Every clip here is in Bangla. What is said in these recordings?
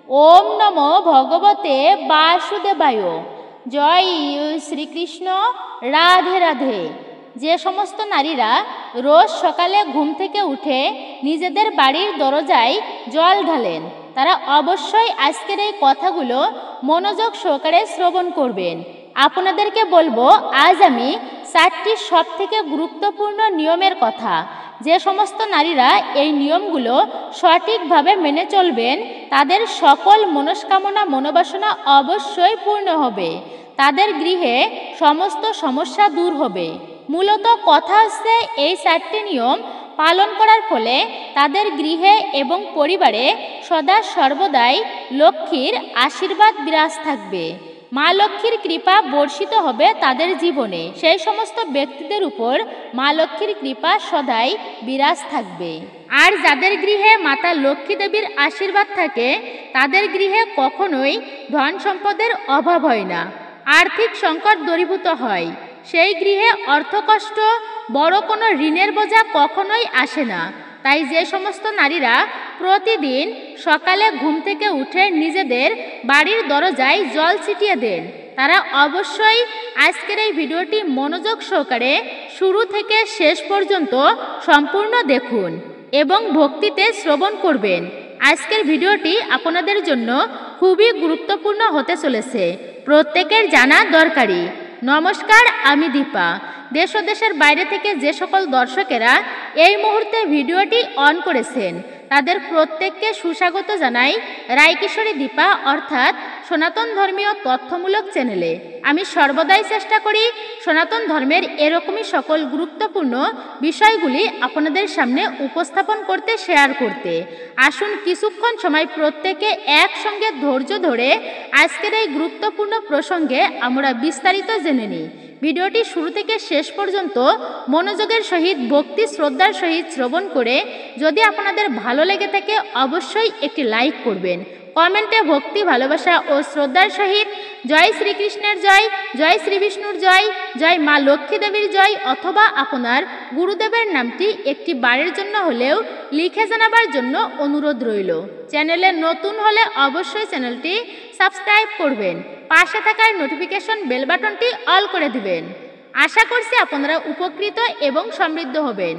ওম নমো ভগবতে বাসুদেবায়। জয় শ্রীকৃষ্ণ। রাধে রাধে। যে সমস্ত নারীরা রোজ সকালে ঘুম থেকে উঠে নিজেদের বাড়ির দরজায় জল ঢালেন, তারা অবশ্যই আজকের এই কথাগুলো মনোযোগ সহকারে শ্রবণ করবেন। আপনাদেরকে বলবো, আজ আমি 4টি সবথেকে গুরুত্বপূর্ণ নিয়মের কথা। যে সমস্ত নারীরা এই নিয়মগুলো সঠিকভাবে মেনে চলবেন, তাদের সকল মনস্কামনা মনোবাসনা অবশ্যই পূর্ণ হবে। তাদের গৃহে সমস্ত সমস্যা দূর হবে। মূলত কথা হচ্ছে, এই 4টি নিয়ম পালন করার ফলে তাদের গৃহে এবং পরিবারে সদা সর্বদাই লক্ষ্মীর আশীর্বাদ বিরাজ থাকবে। মা লক্ষ্মীর কৃপা বর্ষিত হবে তাদের জীবনে। সেই সমস্ত ব্যক্তিদের উপর মা লক্ষ্মীর কৃপা সদাই বিরাজ থাকবে। আর যাদের গৃহে মাতা লক্ষ্মী দেবীর আশীর্বাদ থাকে, তাদের গৃহে কখনোই ধন সম্পদের অভাব হয় না, আর্থিক সংকট দূরীভূত হয়। সেই গৃহে অর্থকষ্ট, বড় কোনো ঋণের বোঝা কখনোই আসে না। তাই যে সমস্ত নারীরা প্রতিদিন সকালে ঘুম থেকে উঠে নিজেদের বাড়ির দরজায় জল ছিটিয়ে দেন, তারা অবশ্যই আজকের এই ভিডিওটি মনোযোগ সহকারে শুরু থেকে শেষ পর্যন্ত সম্পূর্ণ দেখুন এবং ভক্তিতে শ্রবণ করবেন। আজকের ভিডিওটি আপনাদের জন্য খুবই গুরুত্বপূর্ণ হতে চলেছে, প্রত্যেকের জানা দরকারি। নমস্কার, আমি দীপা। দেশ ও দেশের বাইরে থেকে যে সকল দর্শকেরা এই মুহূর্তে ভিডিওটি অন করেছেন, তাদের প্রত্যেককে সুস্বাগত জানাই রায়কিশোরী দীপা অর্থাৎ সনাতন ধর্মীয় তথ্যমূলক চ্যানেলে। আমি সর্বদাই চেষ্টা করি সনাতন ধর্মের এরকমই সকল গুরুত্বপূর্ণ বিষয়গুলি আপনাদের সামনে উপস্থাপন করতে, শেয়ার করতে। আসুন কিছুক্ষণ সময় প্রত্যেকে একসঙ্গে ধৈর্য ধরে আজকের এই গুরুত্বপূর্ণ প্রসঙ্গে আমরা বিস্তারিত জেনে নিই। ভিডিওটি শুরু থেকে শেষ পর্যন্ত মনোযোগের সহিত, ভক্তি শ্রদ্ধার সহিত শ্রবণ করে যদি আপনাদের ভালো লেগে থাকে, অবশ্যই একটি লাইক করবেন। কমেন্টে ভক্তি, ভালোবাসা ও শ্রদ্ধার সহিত জয় শ্রীকৃষ্ণের জয়, জয় শ্রী বিষ্ণুর জয়, জয় মা লক্ষ্মী দেবীর জয় অথবা আপনার গুরুদেবের নামটি একটি বারের জন্য হলেও লিখে জানাবার জন্য অনুরোধ রইল। চ্যানেলে নতুন হলে অবশ্যই চ্যানেলটি সাবস্ক্রাইব করবেন, পাশে থাকার নোটিফিকেশন বেল বাটনটি অল করে দিবেন। আশা করছি আপনারা উপকৃত এবং সমৃদ্ধ হবেন।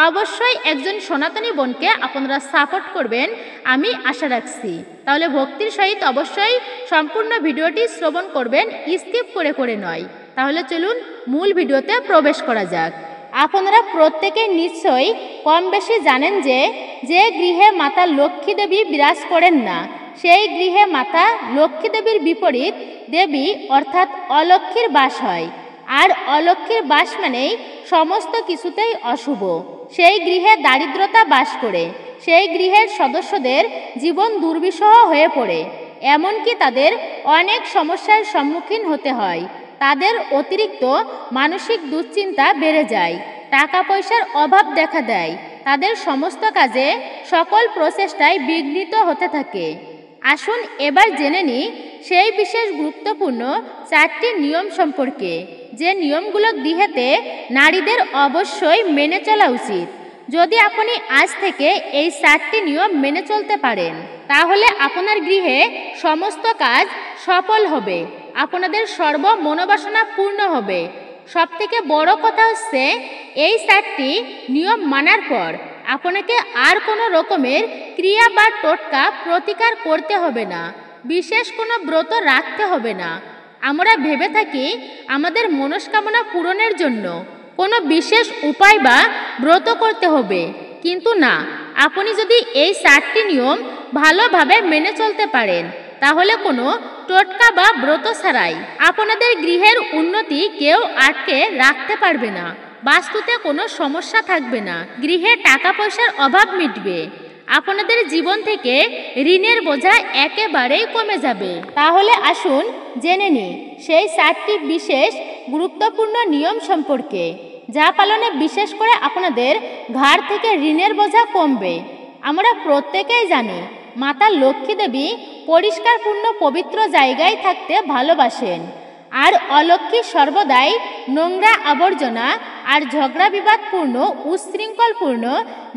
অবশ্যই একজন সনাতনী বোনকে আপনারা সাপোর্ট করবেন, আমি আশা রাখছি। তাহলে ভক্তির সহিত অবশ্যই সম্পূর্ণ ভিডিওটি শ্রবণ করবেন, স্কিপ করে করে নয়। তাহলে চলুন মূল ভিডিওতে প্রবেশ করা যাক। আপনারা প্রত্যেকেই নিশ্চয়ই কম বেশি জানেন যে যে গৃহে মাতা লক্ষ্মী দেবী বিরাজ করেন না, সেই গৃহে মাতা লক্ষ্মী দেবীর বিপরীত দেবী অর্থাৎ অলক্ষ্মীর বাস হয়। আর অলক্ষ্মীর বাস মানেই সমস্ত কিছুতেই অশুভ। সেই গৃহে দারিদ্রতা বাস করে, সেই গৃহের সদস্যদের জীবন দুর্বিষহ হয়ে পড়ে, এমনকি তাদের অনেক সমস্যার সম্মুখীন হতে হয়। তাদের অতিরিক্ত মানসিক দুশ্চিন্তা বেড়ে যায়, টাকা পয়সার অভাব দেখা দেয়, তাদের সমস্ত কাজে সকল প্রচেষ্টায় বিঘ্নিত হতে থাকে। আসুন এবার জেনে নিই সেই বিশেষ গুরুত্বপূর্ণ 4টি নিয়ম সম্পর্কে, যে নিয়মগুলো গৃহেতে নারীদের অবশ্যই মেনে চলা উচিত। যদি আপনি আজ থেকে এই 4টি নিয়ম মেনে চলতে পারেন, তাহলে আপনার গৃহে সমস্ত কাজ সফল হবে, আপনাদের সর্ব মনোবাসনা পূর্ণ হবে। সবথেকে বড় কথা হচ্ছে, এই 4টি নিয়ম মানার পর আপনাকে আর কোনো রকমের ক্রিয়া বা টোটকা প্রতিকার করতে হবে না, বিশেষ কোনো ব্রত রাখতে হবে না। আমরা ভেবে থাকি আমাদের মনস্কামনা পূরণের জন্য কোনো বিশেষ উপায় বা ব্রত করতে হবে, কিন্তু না, আপনি যদি এই 4টি নিয়ম ভালোভাবে মেনে চলতে পারেন, তাহলে কোনো টোটকা বা ব্রত ছাড়াই আপনাদের গৃহের উন্নতি কেউ আটকে রাখতে পারবে না, বাস্তুতে কোনো সমস্যা থাকবে না, গৃহে টাকা পয়সার অভাব মিটবে, আপনাদের জীবন থেকে ঋণের বোঝা একেবারেই কমে যাবে। তাহলে আসুন জেনে নিই সেই 4টি বিশেষ গুরুত্বপূর্ণ নিয়ম সম্পর্কে, যা পালনে বিশেষ করে আপনাদের ঘাড় থেকে ঋণের বোঝা কমবে। আমরা প্রত্যেকেই জানি মাতা লক্ষ্মী দেবী পরিষ্কার পূর্ণ পবিত্র জায়গায় থাকতে ভালোবাসেন, আর অলক্ষ্মী সর্বদাই নোংরা, আবর্জনা আর ঝগড়া বিবাদপূর্ণ, উচ্ছৃঙ্খলপূর্ণ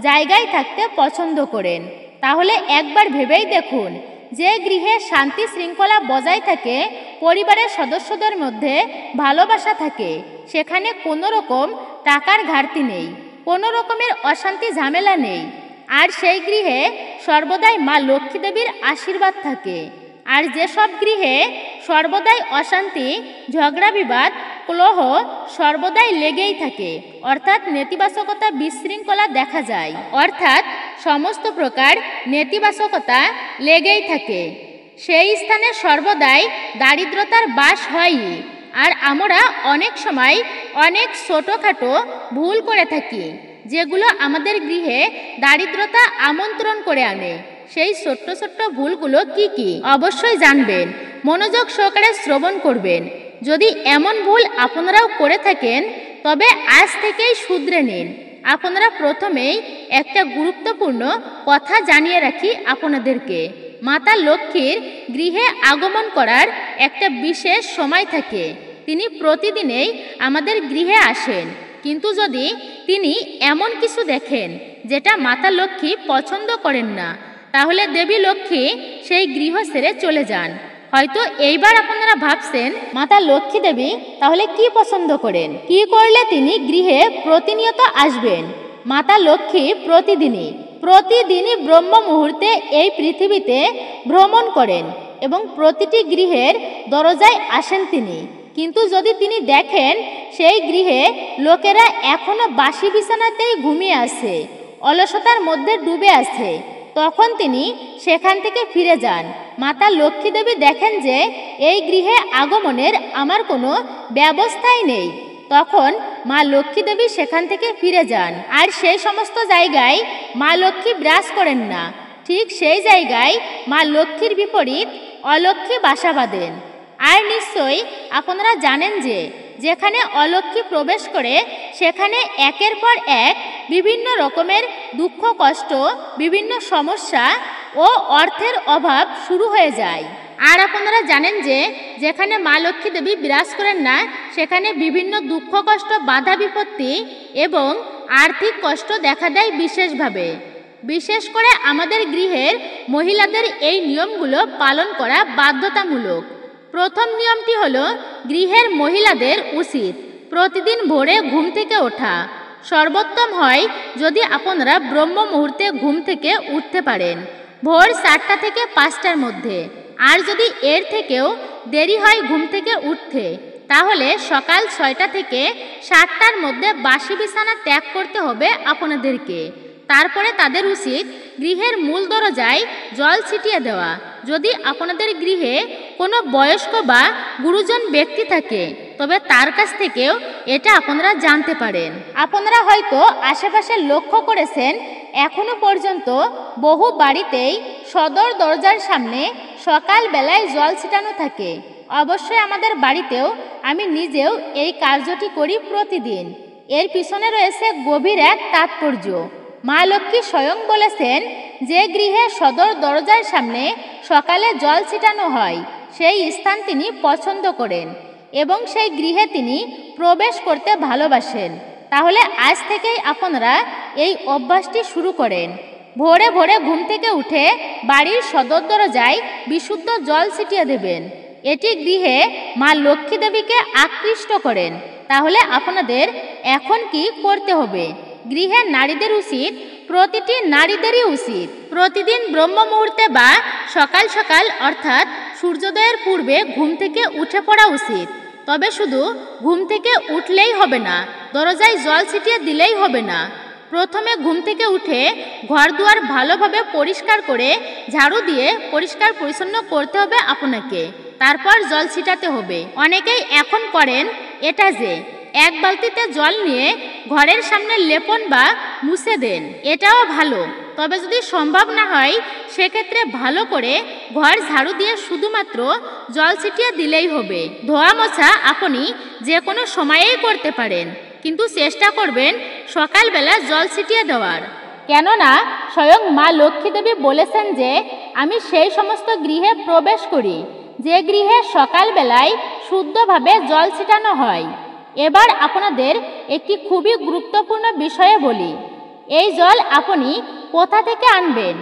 জায়গায় থাকতে পছন্দ করেন। তাহলে একবার ভেবেই দেখুন, যে গৃহে শান্তি শৃঙ্খলা বজায় থাকে, পরিবারের সদস্যদের মধ্যে ভালোবাসা থাকে, সেখানে কোনো রকম টাকার ঘাটতি নেই, কোনো রকমের অশান্তি ঝামেলা নেই। আর সেই গৃহে সর্বদাই মা লক্ষ্মী দেবীর আশীর্বাদ থাকে। আর যেসব গৃহে সর্বদাই অশান্তি, ঝগড়া বিবাদ, কলহ সর্বদাই লেগেই থাকে, অর্থাৎ নেতিবাচকতা বিশৃঙ্খলা দেখা যায়, অর্থাৎ সমস্ত প্রকার নেতিবাচকতা লেগেই থাকে, সেই স্থানে সর্বদাই দারিদ্রতার বাস হয়ই। আর আমরা অনেক সময় অনেক ছোটোখাটো ভুল করে থাকি, যেগুলো আমাদের গৃহে দারিদ্রতা আমন্ত্রণ করে আনে। সেই ছোট্ট ছোট্ট ভুলগুলো কি কি অবশ্যই জানবেন, মনোযোগ সহকারে শ্রবণ করবেন। যদি এমন ভুল আপনারাও করে থাকেন তবে আজ থেকেই শুধরে নিন। আপনারা প্রথমেই একটা গুরুত্বপূর্ণ কথা জানিয়ে রাখি আপনাদেরকে। মাতা লক্ষ্মীর গৃহে আগমন করার একটা বিশেষ সময় থাকে। তিনি প্রতিদিনেই আমাদের গৃহে আসেন, কিন্তু যদি তিনি এমন কিছু দেখেন যেটা মাতা লক্ষ্মী পছন্দ করেন না, তাহলে দেবী লক্ষ্মী সেই গৃহ ছেড়ে চলে যান। হয়তো এইবার আপনারা ভাবছেন মাতা লক্ষ্মী দেবী তাহলে কি পছন্দ করেন, কি করলে তিনি গৃহে প্রতিনিয়ত আসবেন। মাতা লক্ষ্মী প্রতিদিনই ব্রহ্ম মুহূর্তে এই পৃথিবীতে ভ্রমণ করেন এবং প্রতিটি গৃহের দরজায় আসেন তিনি। কিন্তু যদি তিনি দেখেন সেই গৃহে লোকেরা এখনো বাসি বিছানাতেই ঘুমিয়ে আছে, অলসতার মধ্যে ডুবে আছে, তখন তিনি সেখান থেকে ফিরে যান। মাতা লক্ষ্মী দেবী দেখেন যে এই গৃহে আগমনের আমার কোনো ব্যবস্থাই নেই, তখন মা লক্ষ্মী দেবী সেখান থেকে ফিরে যান। আর সেই সমস্ত জায়গায় মা লক্ষ্মী বিরাজ করেন না, ঠিক সেই জায়গায় মা লক্ষ্মীর বিপরীত অলক্ষ্মী বাসা বাঁধেন। আর নিশ্চয়ই আপনারা জানেন যে যেখানে অলক্ষ্মী প্রবেশ করে সেখানে একের পর এক বিভিন্ন রকমের দুঃখ কষ্ট, বিভিন্ন সমস্যা ও অর্থের অভাব শুরু হয়ে যায়। আর আপনারা জানেন যে যেখানে মা লক্ষ্মী দেবী বিরাজ করেন না সেখানে বিভিন্ন দুঃখ কষ্ট, বাধা বিপত্তি এবং আর্থিক কষ্ট দেখা দেয় বিশেষভাবে। বিশেষ করে আমাদের গৃহের মহিলাদের এই নিয়মগুলো পালন করা বাধ্যতামূলক। প্রথম নিয়মটি হলো গৃহের মহিলাদের উচিত প্রতিদিন ভোরে ঘুম থেকে ওঠা। সর্বোত্তম হয় যদি আপনারা ব্রহ্ম মুহূর্তে ঘুম থেকে উঠতে পারেন, ভোর 4টা থেকে 5টার মধ্যে। আর যদি এর থেকেও দেরি হয় ঘুম থেকে উঠতে, তাহলে সকাল 6টা থেকে 7টার মধ্যে বাসি বিছানা ত্যাগ করতে হবে আপনাদেরকে। তারপরে তাদের উচিত গৃহের মূল দরজায় জল ছিটিয়ে দেওয়া। যদি আপনাদের গৃহে কোনো বয়স্ক বা গুরুজন ব্যক্তি থাকে তবে তার কাছ থেকেও এটা আপনারা জানতে পারেন। আপনারা হয়তো আশেপাশে লক্ষ্য করেছেন এখনো পর্যন্ত বহু বাড়িতেই সদর দরজার সামনে সকালবেলায় জল ছিটানো থাকে। অবশ্যই আমাদের বাড়িতেও আমি নিজেও এই কার্যটি করি প্রতিদিন। এর পিছনে রয়েছে গভীর এক তাৎপর্য। মা লক্ষ্মী স্বয়ং বলেছেন যে গৃহে সদর দরজার সামনে সকালে জল ছিটানো হয় সেই স্থান তিনি পছন্দ করেন এবং সেই গৃহে তিনি প্রবেশ করতে ভালোবাসেন। তাহলে আজ থেকেই আপনারা এই অভ্যাসটি শুরু করেন। ভোরে ভোরে ঘুম থেকে উঠে বাড়ির সদর দরজায় বিশুদ্ধ জল ছিটিয়ে দেবেন। এটি গৃহে মা লক্ষ্মী দেবীকে আকৃষ্ট করেন। তাহলে আপনাদের এখন কি করতে হবে? গৃহের নারীদের উচিত, প্রতিটি নারীদেরই উচিত প্রতিদিন ব্রহ্ম মুহূর্তে বা সকাল সকাল অর্থাৎ সূর্যোদয়ের পূর্বে ঘুম থেকে উঠে পড়া উচিত। তবে শুধু ঘুম থেকে উঠলেই হবে না, দরজায় জল ছিটিয়ে দিলেই হবে না। প্রথমে ঘুম থেকে উঠে ঘর দুয়ার ভালোভাবে পরিষ্কার করে ঝাড়ু দিয়ে পরিষ্কার পরিচ্ছন্ন করতে হবে আপনাকে, তারপর জল ছিটাতে হবে। অনেকেই এখন করেন এটা যে এক বালতিতে জল নিয়ে ঘরের সামনে লেপন বা মুছে দেন, এটাও ভালো। তবে যদি সম্ভব না হয় সেক্ষেত্রে ভালো করে ঘর ঝাড়ু দিয়ে শুধুমাত্র জল ছিটিয়ে দিলেই হবে। ধোয়া মোছা আপনি যে কোনো সময়েই করতে পারেন, কিন্তু চেষ্টা করবেন সকালবেলা জল ছিটিয়ে দেওয়ার। কেননা স্বয়ং মা লক্ষ্মী দেবী বলেছেন যে আমি সেই সমস্ত গৃহে প্রবেশ করি যে গৃহে সকালবেলায় শুদ্ধভাবে জল ছিটানো হয়। এবার আপনাদের একটি খুবই গুরুত্বপূর্ণ বিষয়ে বলি। এই জল আপনি কোথা থেকে আনবেন?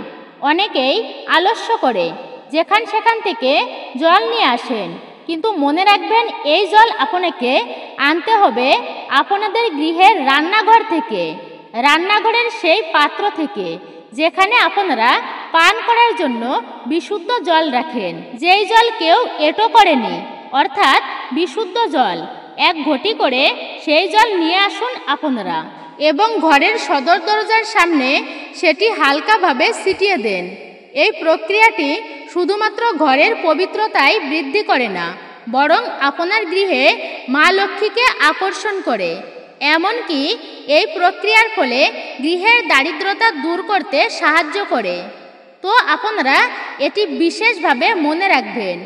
অনেকেই আলস্য করে যেখান সেখান থেকে জল নিয়ে আসেন, কিন্তু মনে রাখবেন এই জল আপনাকে আনতে হবে আপনাদের গৃহের রান্নাঘর থেকে, রান্নাঘরের সেই পাত্র থেকে যেখানে আপনারা পান করার জন্য বিশুদ্ধ জল রাখেন। যেই জল কেউ এঁটো করেনি, অর্থাৎ বিশুদ্ধ জল, এক ঘটি করে সেই জল নিয়ে আসুন আপনারা এবং ঘরের সদর দরজার সামনে সেটি হালকাভাবে ছিটিয়ে দেন। এই প্রক্রিয়াটি শুধুমাত্র ঘরের পবিত্রতাই বৃদ্ধি করে না, বরং আপনার গৃহে মা লক্ষ্মীকে আকর্ষণ করে। এমনকি এই প্রক্রিয়ার ফলে গৃহের দারিদ্রতা দূর করতে সাহায্য করে। তো আপনারা এটি বিশেষভাবে মনে রাখবেন।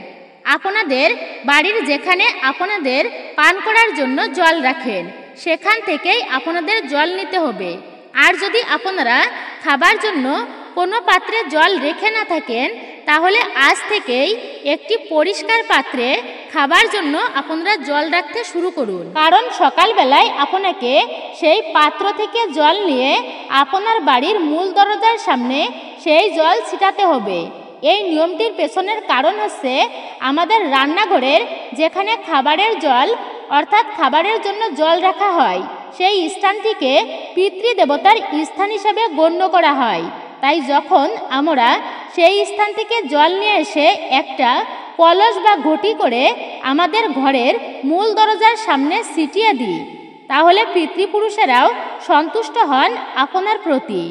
আপনাদের বাড়ির যেখানে আপনাদের পান করার জন্য জল রাখেন সেখান থেকেই আপনাদের জল নিতে হবে। আর যদি আপনারা খাবার জন্য কোনো পাত্রে জল রেখে না থাকেন, তাহলে আজ থেকেই একটি পরিষ্কার পাত্রে খাবার জন্য আপনারা জল রাখতে শুরু করুন। কারণ সকালবেলায় আপনাকে সেই পাত্র থেকে জল নিয়ে আপনার বাড়ির মূল দরজার সামনে সেই জল ছিটাতে হবে। এই নিয়মটির পেছনের কারণ হচ্ছে আমাদের রান্নাঘরের যেখানে খাবারের জল অর্থাৎ খাবারের জন্য জল রাখা হয় সেই স্থানটিকে পিতৃদেবতার স্থান হিসাবে গণ্য করা হয়। তাই যখন আমরা সেই স্থান থেকে জল নিয়ে এসে একটা কলস বা ঘটি করে আমাদের ঘরের মূল দরজার সামনে ছিটিয়ে দিই, তাহলে পিতৃপুরুষেরাও সন্তুষ্ট হন আপনার প্রতি।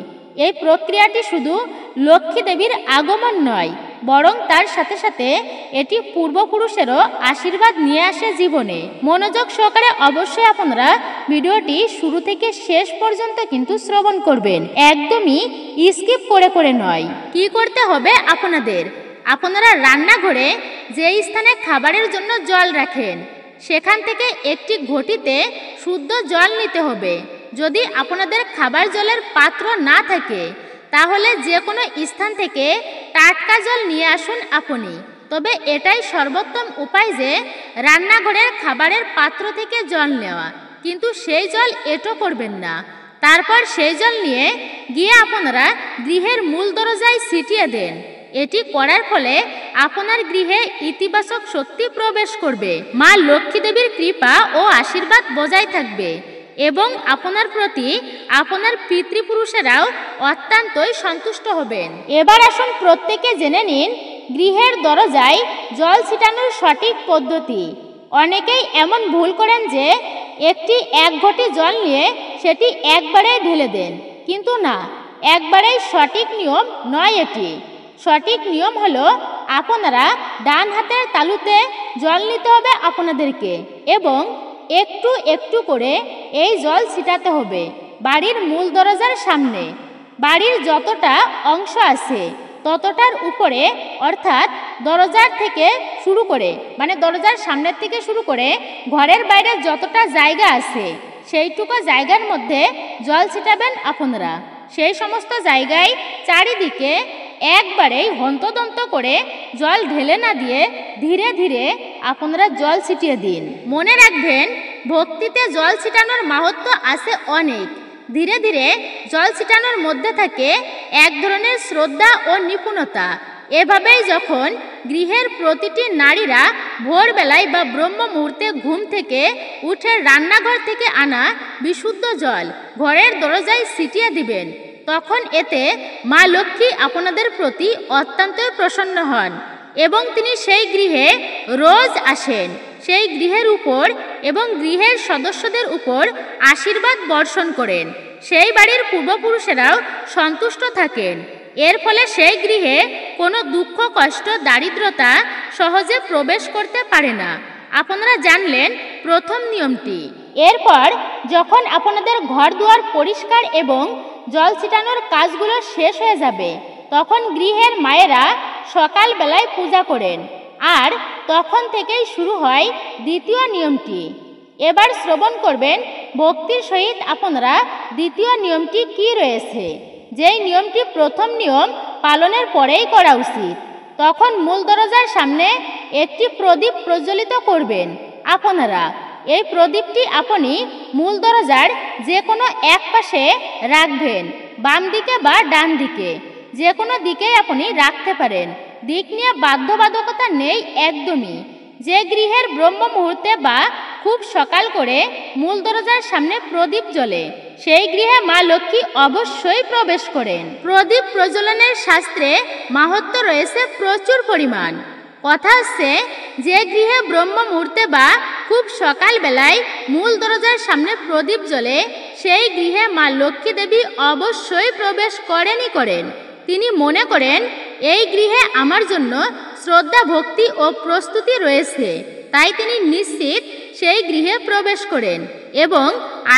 এই প্রক্রিয়াটি শুধু লক্ষ্মী দেবীর আগমন নয়, বরং তার সাথে সাথে এটি পূর্বপুরুষেরও আশীর্বাদ নিয়ে আসে জীবনে। মনোযোগ সহকারে অবশ্যই আপনারা ভিডিওটি শুরু থেকে শেষ পর্যন্ত কিন্তু শ্রবণ করবেন, একদমই স্কিপ করে নয়। কি করতে হবে আপনাদের? আপনারা রান্নাঘরে যে স্থানে খাবারের জন্য জল রাখেন সেখান থেকে একটি ঘটিতে শুদ্ধ জল নিতে হবে। যদি আপনাদের খাবার জলের পাত্র না থাকে তাহলে যে কোনো স্থান থেকে টাটকা জল নিয়ে আসুন আপনি। তবে এটাই সর্বোত্তম উপায় যে রান্নাঘরের খাবারের পাত্র থেকে জল নেওয়া, কিন্তু সেই জল এঁটো করবেন না। তারপর সেই জল নিয়ে গিয়ে আপনারা গৃহের মূল দরজায় ছিটিয়ে দেন। এটি করার ফলে আপনার গৃহে ইতিবাচক শক্তি প্রবেশ করবে, মা লক্ষ্মী দেবীর কৃপা ও আশীর্বাদ বজায় থাকবে এবং আপনার প্রতি আপনার পিতৃপুরুষেরাও অত্যন্তই সন্তুষ্ট হবেন। এবার আসুন প্রত্যেকে জেনে নিন গৃহের দরজায় জল ছিটানোর সঠিক পদ্ধতি। অনেকেই এমন ভুল করেন যে এক ঘটি জল নিয়ে সেটি একবারেই ঢেলে দেন, কিন্তু না, একবারেই সঠিক নিয়ম নয়। এটি সঠিক নিয়ম হলো আপনারা ডান হাতের তালুতে জল নিতে হবে আপনাদেরকে এবং একটু একটু করে এই জল ছিটাতে হবে বাড়ির মূল দরজার সামনে। বাড়ির যতটা অংশ আছে ততটার উপরে, অর্থাৎ দরজার থেকে শুরু করে দরজার সামনের থেকে শুরু করে ঘরের বাইরে যতটা জায়গা আছে সেইটুকু জায়গার মধ্যে জল ছিটাবেন আপনারা। সেই সমস্ত জায়গায় চারিদিকে একবারেই হন্তদন্ত করে জল ঢেলে না দিয়ে ধীরে ধীরে আপনারা জল ছিটিয়ে দিন। মনে রাখবেন, ভক্তিতে জল ছিটানোর মাহাত্ম্য আছে অনেক। ধীরে ধীরে জল ছিটানোর মধ্যে থাকে এক ধরনের শ্রদ্ধা ও নিপুণতা। এভাবেই যখন গৃহের প্রতিটি নারীরা ভোরবেলায় বা ব্রহ্ম মুহূর্তে ঘুম থেকে উঠে রান্নাঘর থেকে আনা বিশুদ্ধ জল ঘরের দরজায় ছিটিয়ে দিবেন, তখন এতে মা লক্ষ্মী আপনাদের প্রতি অত্যন্তই প্রসন্ন হন এবং তিনি সেই গৃহে রোজ আসেন। সেই গৃহের উপর এবং গৃহের সদস্যদের উপর আশীর্বাদ বর্ষণ করেন। সেই বাড়ির পূর্বপুরুষেরাও সন্তুষ্ট থাকেন। এর ফলে সেই গৃহে কোনো দুঃখ, কষ্ট, দারিদ্রতা সহজে প্রবেশ করতে পারে না। আপনারা জানলেন প্রথম নিয়মটি। এরপর যখন আপনাদের ঘর দুয়ার পরিষ্কার এবং জল ছিটানোর কাজগুলো শেষ হয়ে যাবে, তখন গৃহের মায়েরা সকালবেলায় পূজা করেন আর তখন থেকেই শুরু হয় দ্বিতীয় নিয়মটি। এবার শ্রবণ করবেন ভক্তির সহিত আপনারা দ্বিতীয় নিয়মটি কি রয়েছে। যেই নিয়মটি প্রথম নিয়ম পালনের পরেই করা উচিত। তখন মূল দরজার সামনে একটি প্রদীপ প্রজ্বলিত করবেন আপনারা। এই প্রদীপটি আপনি মূল দরজার যে কোনো এক পাশে রাখবেন, বাম দিকে বা ডান দিকে, যে কোনো দিকেই আপনি রাখতে পারেন। দিক নিয়ে বাধ্যবাধকতা নেই একদমই। যে গৃহের ব্রহ্ম মুহূর্তে বা খুব সকাল করে মূল দরজার সামনে প্রদীপ জ্বলে সেই গৃহে মা লক্ষ্মী অবশ্যই প্রবেশ করেন। প্রদীপ প্রজ্বলনের শাস্ত্রে মাহাত্ম্য রয়েছে প্রচুর পরিমাণ। কথা হচ্ছে, যে গৃহে ব্রহ্ম মুহূর্তে বা খুব সকাল বেলায় মূল দরজার সামনে প্রদীপ জ্বলে সেই গৃহে মা লক্ষ্মী দেবী অবশ্যই প্রবেশ করেনই করেন। তিনি মনে করেন এই গৃহে আমার জন্য শ্রদ্ধা, ভক্তি ও প্রস্তুতি রয়েছে, তাই তিনি নিশ্চিত সেই গৃহে প্রবেশ করেন এবং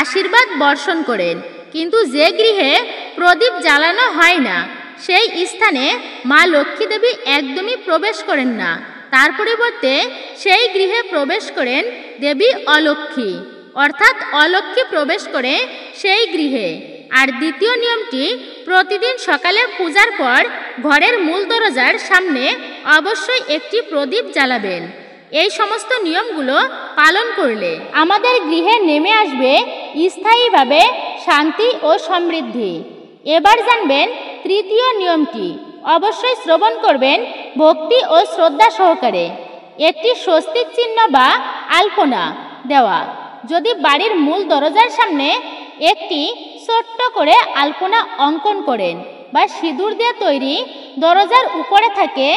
আশীর্বাদ বর্ষণ করেন। কিন্তু যে গৃহে প্রদীপ জ্বালানো হয় না সেই স্থানে মা লক্ষ্মী দেবী একদমই প্রবেশ করেন না। তার পরিবর্তে সেই গৃহে প্রবেশ করেন দেবী অলক্ষ্মী, অর্থাৎ অলক্ষ্মী প্রবেশ করে সেই গৃহে। আর দ্বিতীয় নিয়মটি, প্রতিদিন সকালে পূজার পর ঘরের মূল দরজার সামনে অবশ্যই একটি প্রদীপ জ্বালাবেন। এই সমস্ত নিয়মগুলো পালন করলে আমাদের গৃহে নেমে আসবে স্থায়ীভাবে শান্তি ও সমৃদ্ধি। এবার জানবেন তৃতীয় নিয়মটি, অবশ্যই শ্রবণ করবেন ভক্তি ও শ্রদ্ধা সহকারে। একটি স্বস্তিক চিহ্ন বা আলপনা দেওয়া। যদি বাড়ির মূল দরজার সামনে একটি ছোট্ট করে আলপনা অঙ্কন করেন বা সিঁদুর দিয়ে তৈরি দরজার উপরে থাকে,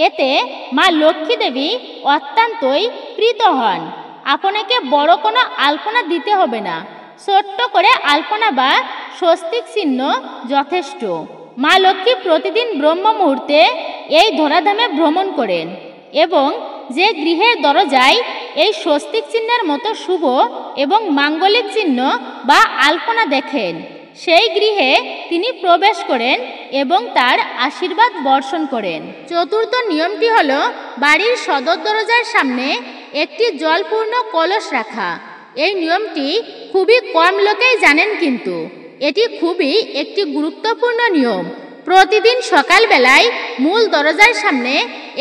এতে মা লক্ষ্মী দেবী অত্যন্তই প্রীত হন। আপনাকে বড় কোনো আলপনা দিতে হবে না, ছোট্ট করে আলপনা বা স্বস্তিক চিহ্ন যথেষ্ট। মা লক্ষ্মী প্রতিদিন ব্রহ্ম মুহূর্তে এই ধরাধামে ভ্রমণ করেন এবং যে গৃহের দরজায় এই স্বস্তিক চিহ্নের মতো শুভ এবং মাঙ্গলিক চিহ্ন বা আলপনা দেখেন সেই গৃহে তিনি প্রবেশ করেন এবং তার আশীর্বাদ বর্ষণ করেন। চতুর্থ নিয়মটি হল বাড়ির সদর দরজার সামনে একটি জলপূর্ণ কলস রাখা। এই নিয়মটি খুবই কম লোকেই জানেন, কিন্তু এটি খুবই একটি গুরুত্বপূর্ণ নিয়ম। প্রতিদিন সকালবেলায় মূল দরজার সামনে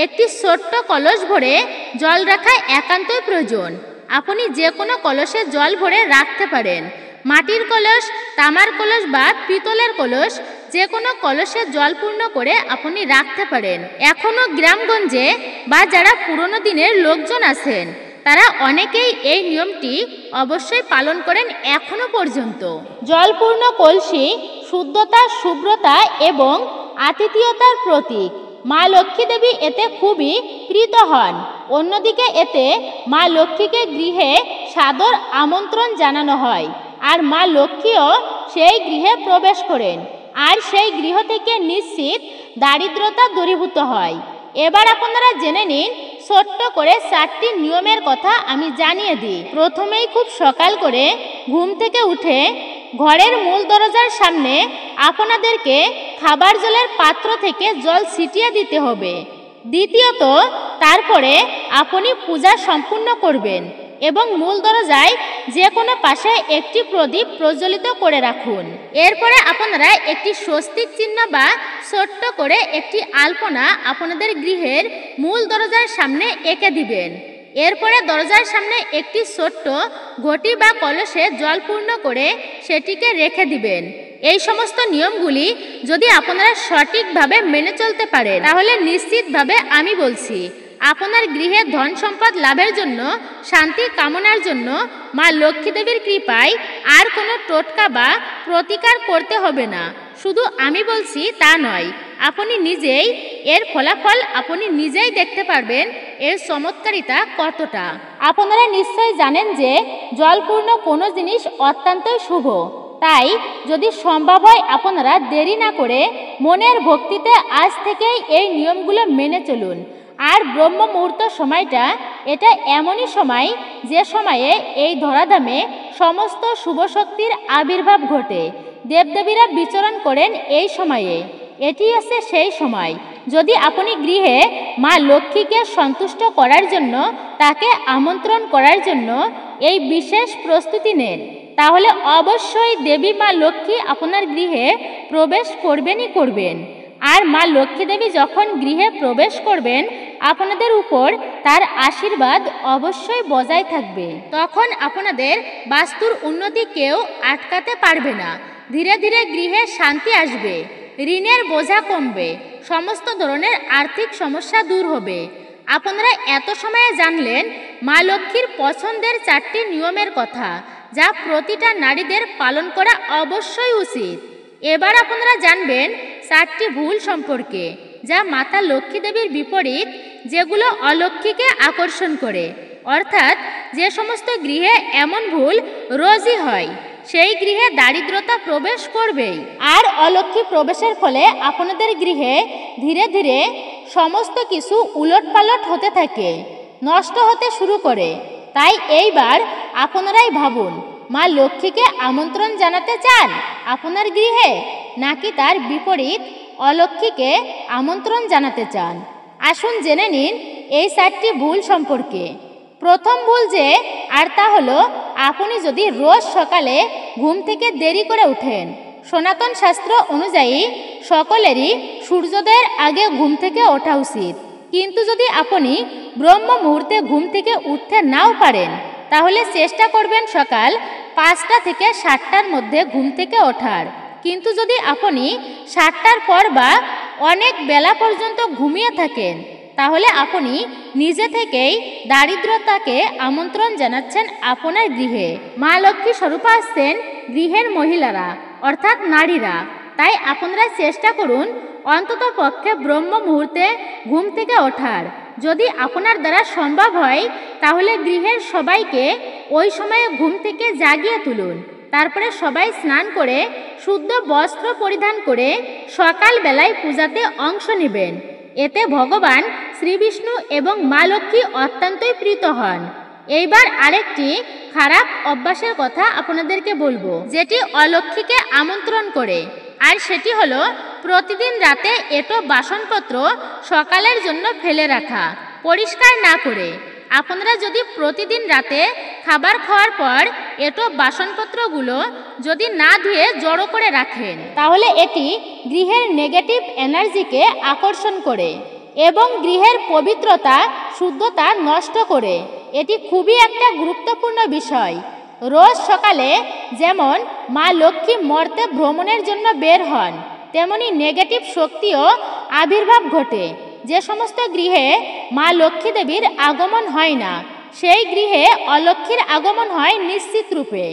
একটি ছোট্ট কলস ভরে জল রাখা একান্তই প্রয়োজন। আপনি যে কোনো কলসে জল ভরে রাখতে পারেন। মাটির কলস, তামার কলস বা পিতলের কলস, যে কোনো কলসে জল পূর্ণ করে আপনি রাখতে পারেন। এখনও গ্রামগঞ্জে বা যারা পুরনো দিনের লোকজন আছেন তারা অনেকেই এই নিয়মটি অবশ্যই পালন করেন এখনো পর্যন্ত। জলপূর্ণ কলসি শুদ্ধতা, শুভ্রতা এবং আতিথেয়তার প্রতীক। মা লক্ষ্মী দেবী এতে খুবই প্রীত হন। অন্যদিকে এতে মা লক্ষ্মীকে গৃহে সাদর আমন্ত্রণ জানানো হয়, আর মা লক্ষ্মীও সেই গৃহে প্রবেশ করেন, আর সেই গৃহ থেকে নিশ্চিত দারিদ্রতা দূরীভূত হয়। এবার আপনারা জেনে নিন ছোট্ট করে 4টি নিয়মের কথা আমি জানিয়ে দিই। প্রথমেই খুব সকাল করে ঘুম থেকে উঠে ঘরের মূল দরজার সামনে আপনাদেরকে খাবার জলের পাত্র থেকে জল ছিটিয়ে দিতে হবে। দ্বিতীয়ত, তারপরে আপনি পূজা সম্পূর্ণ করবেন এবং মূল দরজায় যে কোনো পাশে একটি প্রদীপ প্রজ্বলিত করে রাখুন। এরপরে আপনারা একটি স্বস্তিক চিহ্ন বা ছোট্ট করে একটি আলপনা আপনাদের গৃহের মূল দরজার সামনে এঁকে দিবেন। এরপরে দরজার সামনে একটি ছোট্ট ঘটি বা কলসে জল পূর্ণ করে সেটিকে রেখে দিবেন। এই সমস্ত নিয়মগুলি যদি আপনারা সঠিকভাবে মেনে চলতে পারেন তাহলে নিশ্চিতভাবে আমি বলছি আপনার গৃহে ধন সম্পদ লাভের জন্য, শান্তি কামনার জন্য মা লক্ষ্মী দেবীর কৃপায় আর কোনো টোটকা বা প্রতিকার করতে হবে না। শুধু আমি বলছি তা নয়, আপনি নিজেই এর ফলাফল আপনি নিজেই দেখতে পারবেন এর চমৎকারিতা কতটা। আপনারা নিশ্চয়ই জানেন যে জলপূর্ণ কোনো জিনিস অত্যন্তই শুভ, তাই যদি সম্ভব হয় আপনারা দেরি না করে মনের ভক্তিতে আজ থেকেই এই নিয়মগুলো মেনে চলুন। আর ব্রহ্ম মুহূর্ত সময়টা এটা এমনই সময় যে সময়ে এই ধরাধামে সমস্ত শুভ শক্তির আবির্ভাব ঘটে, দেবদেবীরা বিচরণ করেন এই সময়ে। এটি আছে সেই সময় যদি আপনি গৃহে মা লক্ষ্মীকে সন্তুষ্ট করার জন্য, তাকে আমন্ত্রণ করার জন্য এই বিশেষ প্রস্তুতি নেন, তাহলে অবশ্যই দেবী মা লক্ষ্মী আপনার গৃহে প্রবেশ করবেনই করবেন। আর মা লক্ষ্মী দেবী যখন গৃহে প্রবেশ করবেন আপনাদের উপর তার আশীর্বাদ অবশ্যই বজায় থাকবে। তখন আপনাদের বাস্তুর উন্নতি কেউ আটকাতে পারবে না। ধীরে ধীরে গৃহে শান্তি আসবে, ঋণের বোঝা কমবে, সমস্ত ধরনের আর্থিক সমস্যা দূর হবে। আপনারা এত সময়ে জানলেন মা লক্ষ্মীর পছন্দের 4টি নিয়মের কথা, যা প্রতিটা নারীদের পালন করা অবশ্যই উচিত। এবার আপনারা জানবেন 4টি ভুল সম্পর্কে, যা মাতা লক্ষ্মী দেবীর বিপরীত, যেগুলো অলক্ষ্মীকে আকর্ষণ করে। অর্থাৎ যে সমস্ত গৃহে এমন ভুল রোজই হয়, সেই গৃহে দারিদ্রতা প্রবেশ করবেই। আর অলক্ষ্মী প্রবেশের ফলে আপনাদের গৃহে ধীরে ধীরে সমস্ত কিছু উলটপালট হতে থাকে, নষ্ট হতে শুরু করে। তাই এইবার আপনারাই ভাবুন, মা লক্ষ্মীকে আমন্ত্রণ জানাতে চান আপনার গৃহে, নাকি তার বিপরীত অলক্ষ্মীকে আমন্ত্রণ জানাতে চান? আসুন জেনে নিন এই 4টি ভুল সম্পর্কে। প্রথম ভুল যে, আর তা হলো আপনি যদি রোজ সকালে ঘুম থেকে দেরি করে ওঠেন। সনাতন শাস্ত্র অনুযায়ী সকলেরই সূর্যোদয়ের আগে ঘুম থেকে ওঠা উচিত। কিন্তু যদি আপনি ব্রহ্ম মুহূর্তে ঘুম থেকে উঠতে নাও পারেন, তাহলে চেষ্টা করবেন সকাল 5টা থেকে 7টার মধ্যে ঘুম থেকে ওঠার। কিন্তু যদি আপনি 7টার পর বা অনেক বেলা পর্যন্ত ঘুমিয়ে থাকেন, তাহলে আপনি নিজে থেকেই দারিদ্রতাকে আমন্ত্রণ জানাচ্ছেন আপনার গৃহে। মা লক্ষ্মী স্বরূপে আসছেন গৃহের মহিলারা, অর্থাৎ নারীরা। তাই আপনারা চেষ্টা করুন অন্তত পক্ষে ব্রহ্ম মুহূর্তে ঘুম থেকে ওঠার। যদি আপনার দ্বারা সম্ভব হয়, তাহলে গৃহের সবাইকে ওই সময়ে ঘুম থেকে জাগিয়ে তুলুন। তারপরে সবাই স্নান করে শুদ্ধ বস্ত্র পরিধান করে সকালবেলায় পূজাতে অংশ নেবেন। এতে ভগবান শ্রীবিষ্ণু এবং মা লক্ষ্মী অত্যন্তই প্রীত হন। এইবার আরেকটি খারাপ অভ্যাসের কথা আপনাদেরকে বলবো, যেটি অলক্ষ্মীকে আমন্ত্রণ করে। আর সেটি হলো প্রতিদিন রাতে এঁটো বাসনপত্র সকালের জন্য ফেলে রাখা, পরিষ্কার না করে। আপনারা যদি প্রতিদিন রাতে খাবার খাওয়ার পর এঁটো বাসনপত্রগুলো যদি না ধুয়ে জড়ো করে রাখেন, তাহলে এটি গৃহের নেগেটিভ এনার্জিকে আকর্ষণ করে এবং গৃহের পবিত্রতা শুদ্ধতা নষ্ট করে। এটি খুবই একটা গুরুত্বপূর্ণ বিষয়। রোজ সকালে যেমন মা লক্ষ্মী মর্তে ভ্রমণের জন্য বের হন, তেমনি নেগেটিভ শক্তিও আবির্ভাব ঘটে। যে সমস্ত গৃহে মা লক্ষ্মী দেবীর আগমন হয় না, সেই গৃহে অলক্ষ্মীর আগমন হয় নিশ্চিত রূপে,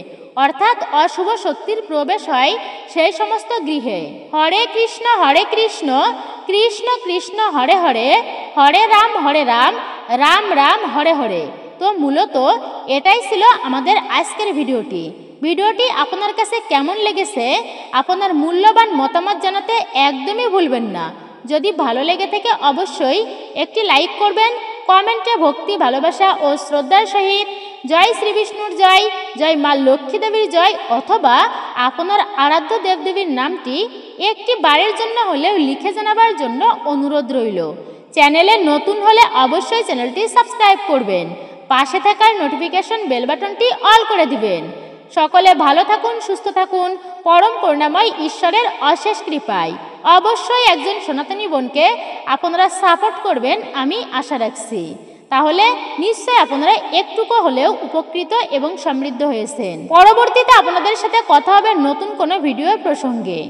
অর্থাৎ অশুভ শক্তির প্রবেশ হয় সেই সমস্ত গৃহে। হরে কৃষ্ণ কৃষ্ণ কৃষ্ণ হরে হরে, হরে রাম রাম রাম হরে হরে। তো মূলত এটাই ছিল আমাদের আজকের ভিডিওটি আপনার কাছে কেমন লেগেছে আপনার মূল্যবান মতামত জানাতে একদমই ভুলবেন না। যদি ভালো লেগে থাকে অবশ্যই একটি লাইক করবেন, কমেন্টে ভক্তি ভালোবাসা ও শ্রদ্ধার সহিত জয় শ্রী বিষ্ণুর জয়, জয় মা লক্ষ্মী দেবীর জয়, অথবা আপনার আরাধ্য দেবদেবীর নামটি একটি বারের জন্য হলেও লিখে জানাবার জন্য অনুরোধ রইল। চ্যানেলে নতুন হলে অবশ্যই চ্যানেলটি সাবস্ক্রাইব করবেন, পাশে থাকার নোটিফিকেশন বেল বাটনটি অল করে দিবেন। সকলে ভালো থাকুন, সুস্থ থাকুন, পরম করুণাময় ঈশ্বরের অশেষ কৃপায়। অবশ্যই একজন সনাতনী বোনকে আপনারা সাপোর্ট করবেন আমি আশা রাখছি। তাহলে নিশ্চয় আপনারা একটুকু হলেও উপকৃত এবং সমৃদ্ধ হয়েছেন। পরবর্তীতে আপনাদের সাথে কথা হবে নতুন কোনো ভিডিওর প্রসঙ্গে।